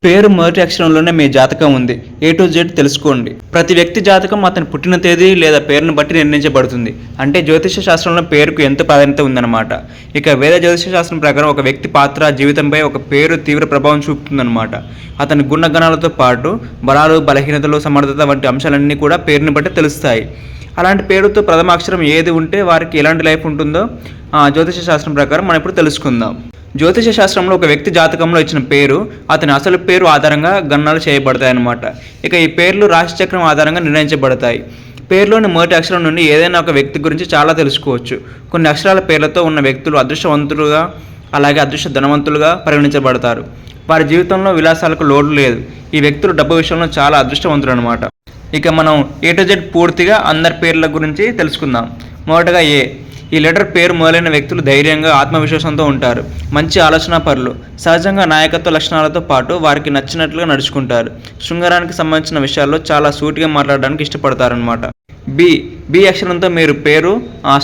పేరు మొదటి అక్షరంలోనే మీ జాతకం ఉంది. A to Z తెలుసుకోండి. ప్రతి వ్యక్తి జాతకం అతని పుట్టిన తేదీ లేదా పేరును బట్టి నిర్ణయించబడుతుంది. అంటే జ్యోతిష శాస్త్రంలో పేరుకు ఎంత ప్రాధాన్యత ఉందన్నమాట. ఇక వేద జ్యోతిష శాస్త్రం ప్రకారం ఒక వ్యక్తి పాత్ర జీవితంపై ఒక పేరు తీవ్ర ప్రభావం చూపుతుందన్నమాట. అతని గుణగణాలతో పాటు బలాలు, బలహీనతలు, సమర్థత వంటి అంశాలన్నీ కూడా పేరుని బట్టి తెలుస్తాయి. అలాంటి పేరుతో ప్రథమ అక్షరం ఏది ఉంటే వారికి ఎలాంటి లైఫ్ ఉంటుందో జ్యోతిష శాస్త్రం ప్రకారం మనం ఇప్పుడు తెలుసుకుందాం. జ్యోతిష శాస్త్రంలో ఒక వ్యక్తి జాతకంలో ఇచ్చిన పేరు అతని అసలు పేరు ఆధారంగా గణనలు చేయబడతాయన్నమాట. ఇక ఈ పేర్లు రాశిచక్రం ఆధారంగా నిర్ణయించబడతాయి. పేరులోని మొదటి అక్షరం నుండి ఏదైనా ఒక వ్యక్తి గురించి చాలా తెలుసుకోవచ్చు. కొన్ని అక్షరాల పేర్లతో ఉన్న వ్యక్తులు అదృష్టవంతులుగా, అలాగే అదృష్ట ధనవంతులుగా పరిగణించబడతారు. వారి జీవితంలో విలాసాలకు లోటు లేదు. ఈ వ్యక్తులు డబ్బు విషయంలో చాలా అదృష్టవంతులు అనమాట. ఇక మనం A to Z పూర్తిగా అందరి పేర్ల గురించి తెలుసుకుందాం. మొదటగా ఏ. ఈ లెటర్ పేరు మొదలైన వ్యక్తులు ధైర్యంగా, ఆత్మవిశ్వాసంతో ఉంటారు. మంచి ఆలోచన పరులు. సహజంగా నాయకత్వ లక్షణాలతో పాటు వారికి నచ్చినట్లుగా నడుచుకుంటారు. శృంగారానికి సంబంధించిన విషయాల్లో చాలా సూటిగా మాట్లాడడానికి ఇష్టపడతారనమాట. బి అక్షరంతో మీరు పేరు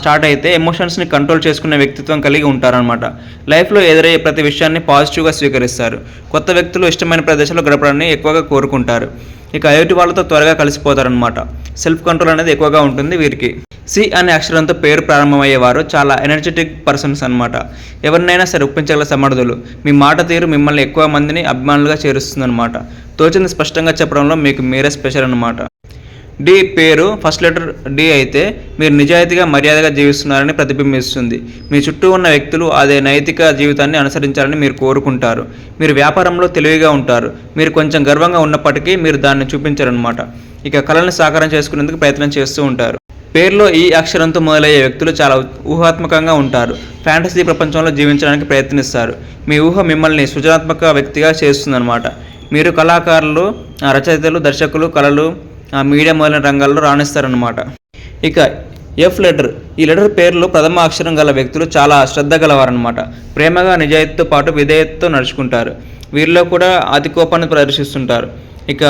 స్టార్ట్ అయితే ఎమోషన్స్ని కంట్రోల్ చేసుకునే వ్యక్తిత్వం కలిగి ఉంటారనమాట. లైఫ్లో ఎదురయ్యే ప్రతి విషయాన్ని పాజిటివ్గా స్వీకరిస్తారు. కొత్త వ్యక్తులు ఇష్టమైన ప్రదేశాల్లో గడపడాన్ని ఎక్కువగా కోరుకుంటారు. ఇక ఎదుటి వాళ్ళతో త్వరగా కలిసిపోతారనమాట. సెల్ఫ్ కంట్రోల్ అనేది ఎక్కువగా ఉంటుంది వీరికి. సి అనే అక్షరంతో పేరు ప్రారంభమయ్యేవారు చాలా ఎనర్జెటిక్ పర్సన్స్ అనమాట. ఎవరినైనా సరే ఒప్పించగల సమర్థులు. మీ మాట తీరు మిమ్మల్ని ఎక్కువ మందిని అభిమానులుగా చేరుస్తుందన్నమాట. తోచింది స్పష్టంగా చెప్పడంలో మీకు మీరే స్పెషల్ అనమాట. డి పేరు ఫస్ట్ లెటర్ డి అయితే మీరు నిజాయితీగా, మర్యాదగా జీవిస్తున్నారని ప్రతిబింబిస్తుంది. మీ చుట్టూ ఉన్న వ్యక్తులు అదే నైతిక జీవితాన్ని అనుసరించాలని మీరు కోరుకుంటారు. మీరు వ్యాపారంలో తెలివిగా ఉంటారు. మీరు కొంచెం గర్వంగా ఉన్నప్పటికీ మీరు దాన్ని చూపించారనమాట. ఇక కళలను సాకారం చేసుకునేందుకు ప్రయత్నం చేస్తూ ఉంటారు. పేరులో ఈ అక్షరంతో మొదలయ్యే వ్యక్తులు చాలా ఊహాత్మకంగా ఉంటారు. ఫ్యాంటసీ ప్రపంచంలో జీవించడానికి ప్రయత్నిస్తారు. మీ ఊహ మిమ్మల్ని సృజనాత్మక వ్యక్తిగా చేస్తుందన్నమాట. మీరు కళాకారులు, రచయితలు, దర్శకులు, కళలు, మీడియా మొదలైన రంగాల్లో రాణిస్తారన్నమాట. ఇక ఎఫ్ లెటర్. ఈ లెటర్ పేరులో ప్రథమ అక్షరం గల వ్యక్తులు చాలా శ్రద్ధ గలవారనమాట. ప్రేమగా, నిజాయితీతో పాటు విధేయతతో నడుచుకుంటారు. వీరిలో కూడా అతి కోపాన్ని ప్రదర్శిస్తుంటారు. ఇక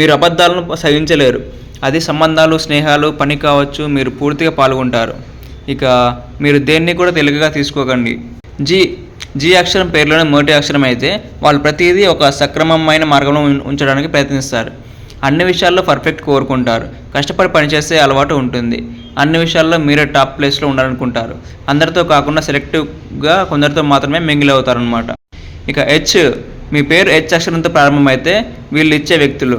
మీరు అబద్ధాలను సహించలేరు. అది సంబంధాలు, స్నేహాలు, పని కావచ్చు, మీరు పూర్తిగా పాల్గొంటారు. ఇక మీరు దేన్ని కూడా తెలుగుగా తీసుకోకండి. జీ అక్షరం పేరులోనే మొదటి అక్షరం అయితే వాళ్ళు ప్రతిదీ ఒక సక్రమమైన మార్గంలో ఉంచడానికి ప్రయత్నిస్తారు. అన్ని విషయాల్లో పర్ఫెక్ట్ కోరుకుంటారు. కష్టపడి పనిచేసే అలవాటు ఉంటుంది. అన్ని విషయాల్లో మీరే టాప్ ప్లేస్లో ఉండాలనుకుంటారు. అందరితో కాకుండా సెలెక్టివ్గా కొందరితో మాత్రమే మింగిల్ అవుతారనమాట. ఇక హెచ్. మీ పేరు హెచ్ అక్షరంతో ప్రారంభమైతే వీళ్ళు ఇచ్చే వ్యక్తులు.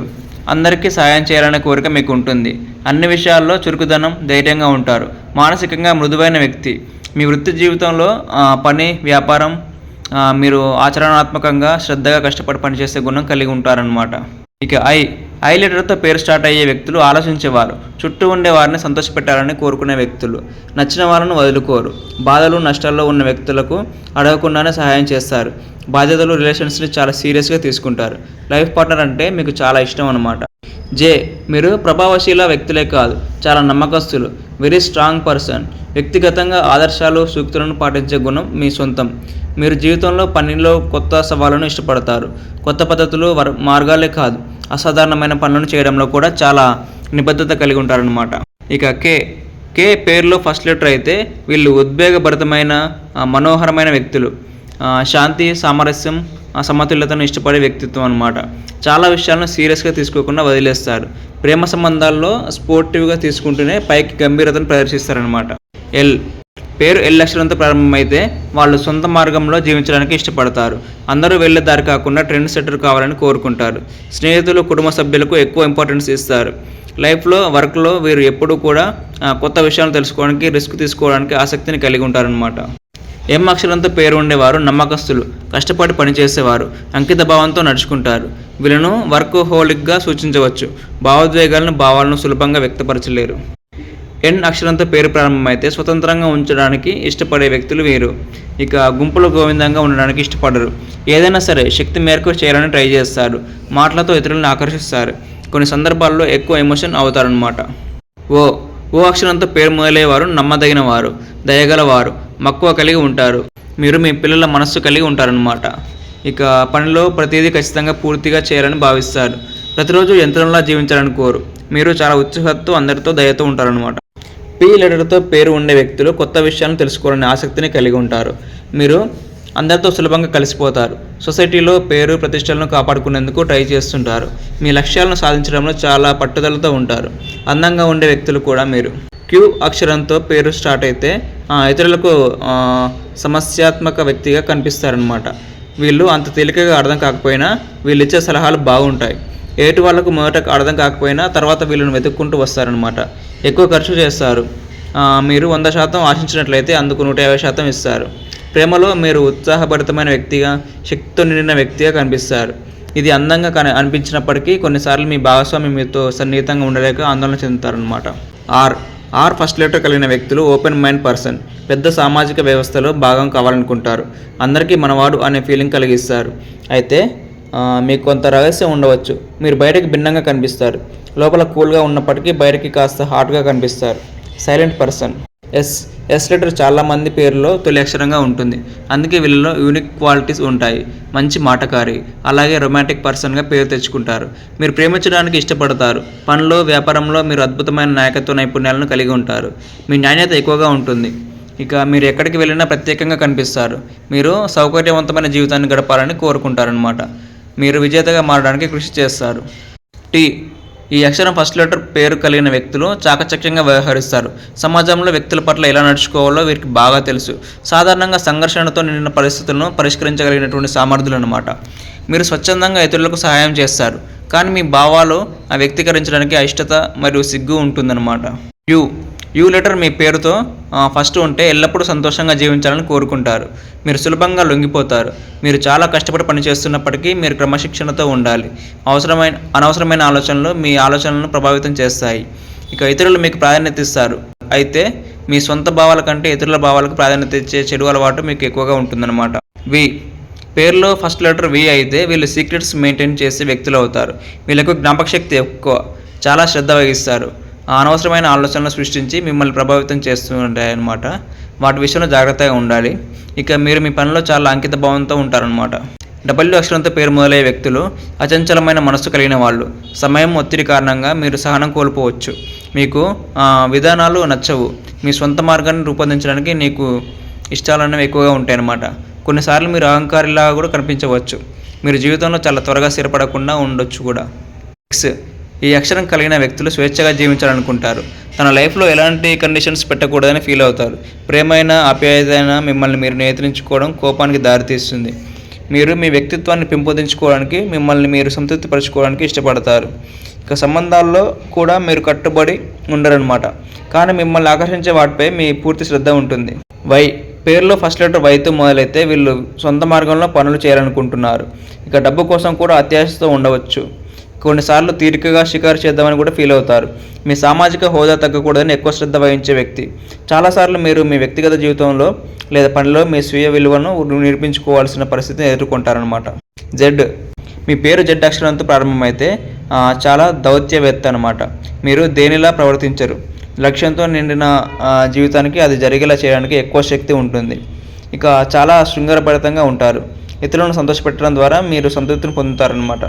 అందరికీ సహాయం చేయాలనే కోరిక మీకు ఉంటుంది. అన్ని విషయాల్లో చురుకుదనం, ధైర్యంగా ఉంటారు. మానసికంగా మృదువైన వ్యక్తి. మీ వృత్తి జీవితంలో పని, వ్యాపారం మీరు ఆచరణాత్మకంగా, శ్రద్ధగా కష్టపడి పనిచేసే గుణం కలిగి ఉంటారనమాట. ఇక ఐ లెటర్తో పేరు స్టార్ట్ అయ్యే వ్యక్తులు ఆలోచించేవారు. చుట్టూ ఉండే వారిని సంతోషపెట్టాలని కోరుకునే వ్యక్తులు. నచ్చిన వాళ్ళను వదులుకోరు. బాధలు, నష్టాల్లో ఉన్న వ్యక్తులకు అడగకుండానే సహాయం చేస్తారు. బాధ్యతలు, రిలేషన్స్ని చాలా సీరియస్గా తీసుకుంటారు. లైఫ్ పార్ట్నర్ అంటే మీకు చాలా ఇష్టం అన్నమాట. జే. మీరు ప్రభావశీల వ్యక్తులే కాదు, చాలా నమ్మకస్తులు. Very strong person. వ్యక్తిగతంగా ఆదర్శాలు, సూక్తులను పాటించే గుణం మీ సొంతం. మీరు జీవితంలో, పనిలో కొత్త సవాళ్ళను ఇష్టపడతారు. కొత్త పద్ధతులు, మార్గాలే కాదు, అసాధారణమైన పనులను చేయడంలో కూడా చాలా నిబద్ధత కలిగి ఉంటారనమాట. ఇక కే పేరులో ఫస్ట్ లెటర్ అయితే వీళ్ళు ఉద్వేగభరితమైన, మనోహరమైన వ్యక్తులు. శాంతి, సామరస్యం, సమతుల్యతను ఇష్టపడే వ్యక్తిత్వం అనమాట. చాలా విషయాలను సీరియస్గా తీసుకోకుండా వదిలేస్తారు. ప్రేమ సంబంధాల్లో స్పోర్టివ్గా తీసుకుంటూనే పైకి గంభీరతను ప్రదర్శిస్తారనమాట. పేరు ఎల్ అక్షరంతో ప్రారంభమైతే వాళ్ళు సొంత మార్గంలో జీవించడానికి ఇష్టపడతారు. అందరూ వెళ్ళే దారి కాకుండా ట్రెండ్ సెటర్ కావాలని కోరుకుంటారు. స్నేహితులు, కుటుంబ సభ్యులకు ఎక్కువ ఇంపార్టెన్స్ ఇస్తారు. లైఫ్లో, వర్క్లో వీరు ఎప్పుడూ కూడా కొత్త విషయాలు తెలుసుకోవడానికి, రిస్క్ తీసుకోవడానికి ఆసక్తిని కలిగి ఉంటారనమాట. ఎం అక్షరంతో పేరు ఉండేవారు నమ్మకస్తులు, కష్టపడి పనిచేసేవారు, అంకిత భావంతో నడుచుకుంటారు. వీళ్ళను వర్క్ హోలిక్గా సూచించవచ్చు. భావోద్వేగాలను, భావాలను సులభంగా వ్యక్తపరచలేరు. ఎన్ అక్షరంతో పేరు ప్రారంభమైతే స్వతంత్రంగా ఉంచడానికి ఇష్టపడే వ్యక్తులు వీరు. ఇక గుంపులో గోవిందంగా ఉండడానికి ఇష్టపడరు. ఏదైనా సరే శక్తి మేరకు చేయాలని ట్రై చేస్తారు. మాటలతో ఇతరులను ఆకర్షిస్తారు. కొన్ని సందర్భాల్లో ఎక్కువ ఎమోషన్ అవుతారనమాట. ఓ అక్షరంతో పేరు మొదలయ్యేవారు నమ్మదగిన వారు, దయగలవారు, మక్కువ కలిగి ఉంటారు. మీరు మీ పిల్లల మనస్సు కలిగి ఉంటారనమాట. ఇక పనిలో ప్రతిదీ ఖచ్చితంగా పూర్తిగా చేయాలని భావిస్తారు. ప్రతిరోజు యంత్రంలా జీవించాలని కోరు. మీరు చాలా ఉత్సుకతతో, అందరితో దయతో ఉంటారనమాట. పి లెటర్తో పేరు ఉండే వ్యక్తులు కొత్త విషయాలను తెలుసుకోవాలనే ఆసక్తిని కలిగి ఉంటారు. మీరు అందరితో సులభంగా కలిసిపోతారు. సొసైటీలో పేరు ప్రతిష్టలను కాపాడుకునేందుకు ట్రై చేస్తుంటారు. మీ లక్ష్యాలను సాధించడంలో చాలా పట్టుదలతో ఉంటారు. అందంగా ఉండే వ్యక్తులు కూడా మీరు. క్యూ అక్షరంతో పేరు స్టార్ట్ అయితే ఇతరులకు సమస్యాత్మక వ్యక్తిగా కనిపిస్తారనమాట. వీళ్ళు అంత తేలికగా అర్థం కాకపోయినా వీళ్ళు ఇచ్చే సలహాలు బాగుంటాయి. ఏటి వాళ్ళకు మొదట అర్థం కాకపోయినా తర్వాత వీళ్ళని వెతుక్కుంటూ వస్తారనమాట. ఎక్కువ ఖర్చు చేస్తారు. మీరు 100% ఆశించినట్లయితే అందుకు 150% ఇస్తారు. ప్రేమలో మీరు ఉత్సాహభరితమైన వ్యక్తిగా, శక్తితో నిండిన వ్యక్తిగా కనిపిస్తారు. ఇది అందంగా అనిపించినప్పటికీ కొన్నిసార్లు మీ భాగస్వామి మీతో సన్నిహితంగా ఉండలేక ఆందోళన చెందుతారనమాట. ఆర్ ఫస్ట్ లెటర్ కలిగిన వ్యక్తులు ఓపెన్ మైండ్ పర్సన్. పెద్ద సామాజిక వ్యవస్థలో భాగం కావాలనుకుంటారు. అందరికీ మనవాడు అనే ఫీలింగ్ కలిగిస్తారు. అయితే మీకు కొంత రహస్యం ఉండవచ్చు. మీరు బయటకి భిన్నంగా కనిపిస్తారు. లోపల కూల్గా ఉన్నప్పటికీ బయటకి కాస్త హాట్గా కనిపిస్తారు. Silent person. ఎస్ లెటర్ చాలామంది పేరులో తొలి అక్షరంగా ఉంటుంది. అందుకే వీళ్ళలో యూనిక్ క్వాలిటీస్ ఉంటాయి. మంచి మాటకారి, అలాగే రొమాంటిక్ పర్సన్గా పేరు తెచ్చుకుంటారు. మీరు ప్రేమించడానికి ఇష్టపడతారు. పనిలో, వ్యాపారంలో మీరు అద్భుతమైన నాయకత్వ నైపుణ్యాలను కలిగి ఉంటారు. మీ నాణ్యత ఎక్కువగా ఉంటుంది. ఇక మీరు ఎక్కడికి వెళ్ళినా ప్రత్యేకంగా కనిపిస్తారు. మీరు సౌకర్యవంతమైన జీవితాన్ని గడపాలని కోరుకుంటారనమాట. మీరు విజేతగా మారడానికి కృషి చేస్తారు. టీ. ఈ అక్షరం ఫస్ట్ లెటర్ పేరు కలిగిన వ్యక్తులు చాకచక్యంగా వ్యవహరిస్తారు. సమాజంలో వ్యక్తుల పట్ల ఎలా నడుచుకోవాలో వీరికి బాగా తెలుసు. సాధారణంగా సంఘర్షణతో నిండిన పరిస్థితులను పరిష్కరించగలిగినటువంటి సామర్థ్యులు అనమాట. మీరు స్వచ్ఛందంగా ఇతరులకు సహాయం చేస్తారు. కానీ మీ భావాలు వ్యక్తీకరించడానికి అయిష్టత మరియు సిగ్గు ఉంటుందన్నమాట. యూ లెటర్ మీ పేరుతో ఫస్ట్ ఉంటే ఎల్లప్పుడూ సంతోషంగా జీవించాలని కోరుకుంటారు. మీరు సులభంగా లొంగిపోతారు. మీరు చాలా కష్టపడి పనిచేస్తున్నప్పటికీ మీరు క్రమశిక్షణతో ఉండాలి. అనవసరమైన ఆలోచనలు మీ ఆలోచనలను ప్రభావితం చేస్తాయి. ఇక ఇతరులు మీకు ప్రాధాన్యత ఇస్తారు. అయితే మీ సొంత భావాల కంటే ఇతరుల భావాలకు ప్రాధాన్యత ఇచ్చే చెడు అలవాటు మీకు ఎక్కువగా ఉంటుందన్నమాట. వి. పేరులో ఫస్ట్ లెటర్ వి అయితే వీళ్ళు సీక్రెట్స్ మెయింటైన్ చేసే వ్యక్తులు అవుతారు. వీళ్ళకు జ్ఞాపకశక్తి ఎక్కువ. చాలా శ్రద్ధ వహిస్తారు. అనవసరమైన ఆలోచనలు సృష్టించి మిమ్మల్ని ప్రభావితం చేస్తూ ఉంటాయన్నమాట. వాటి విషయంలో జాగ్రత్తగా ఉండాలి. ఇక మీరు మీ పనిలో చాలా అంకిత భావంతో ఉంటారనమాట. డబ్ల్యూ అక్షరంతో పేరు మొదలయ్యే వ్యక్తులు అచంచలమైన మనస్సు కలిగిన వాళ్ళు. సమయం ఒత్తిడి కారణంగా మీరు సహనం కోల్పోవచ్చు. మీకు విధానాలు నచ్చవు. మీ సొంత మార్గాన్ని రూపొందించడానికి నీకు ఇష్టాలనేవి ఎక్కువగా ఉంటాయన్నమాట. కొన్నిసార్లు మీరు అహంకారిలాగా కూడా కనిపించవచ్చు. మీరు జీవితంలో చాలా త్వరగా స్థిరపడకుండా ఉండొచ్చు కూడా. ఈ అక్షరం కలిగిన వ్యక్తులు స్వేచ్ఛగా జీవించాలనుకుంటారు. తన లైఫ్లో ఎలాంటి కండిషన్స్ పెట్టకూడదని ఫీల్ అవుతారు. ప్రేమైన, ఆప్యాయతైన మిమ్మల్ని మీరు నియంత్రించుకోవడం కోపానికి దారితీస్తుంది. మీరు మీ వ్యక్తిత్వాన్ని పెంపొందించుకోవడానికి, మిమ్మల్ని మీరు సంతృప్తిపరచుకోవడానికి ఇష్టపడతారు. ఇక సంబంధాల్లో కూడా మీరు కట్టుబడి ఉండరనమాట. కానీ మిమ్మల్ని ఆకర్షించే వాటిపై మీ పూర్తి శ్రద్ధ ఉంటుంది. వై. పేరులో ఫస్ట్ లెటర్ వైతో మొదలైతే వీళ్ళు సొంత మార్గంలో పనులు చేయాలనుకుంటున్నారు. ఇక డబ్బు కోసం కూడా అత్యాశతో ఉండవచ్చు. కొన్నిసార్లు తీరికగా షికారు చేద్దామని కూడా ఫీల్ అవుతారు. మీ సామాజిక హోదా తగ్గకూడదని ఎక్కువ శ్రద్ధ వహించే వ్యక్తి. చాలాసార్లు మీరు మీ వ్యక్తిగత జీవితంలో లేదా పనిలో మీ స్వీయ విలువను నిరూపించుకోవాల్సిన పరిస్థితిని ఎదుర్కొంటారనమాట. జెడ్. మీ పేరు జెడ్ అక్షరంతో ప్రారంభమైతే చాలా దౌత్యవేత్త అనమాట. మీరు దేనిలా ప్రవర్తించరు. లక్ష్యంతో నిండిన జీవితానికి అది జరిగేలా చేయడానికి ఎక్కువ శక్తి ఉంటుంది. ఇక చాలా శృంగారభరితంగా ఉంటారు. ఇతరులను సంతోషపెట్టడం ద్వారా మీరు సంతృప్తిని పొందుతారనమాట.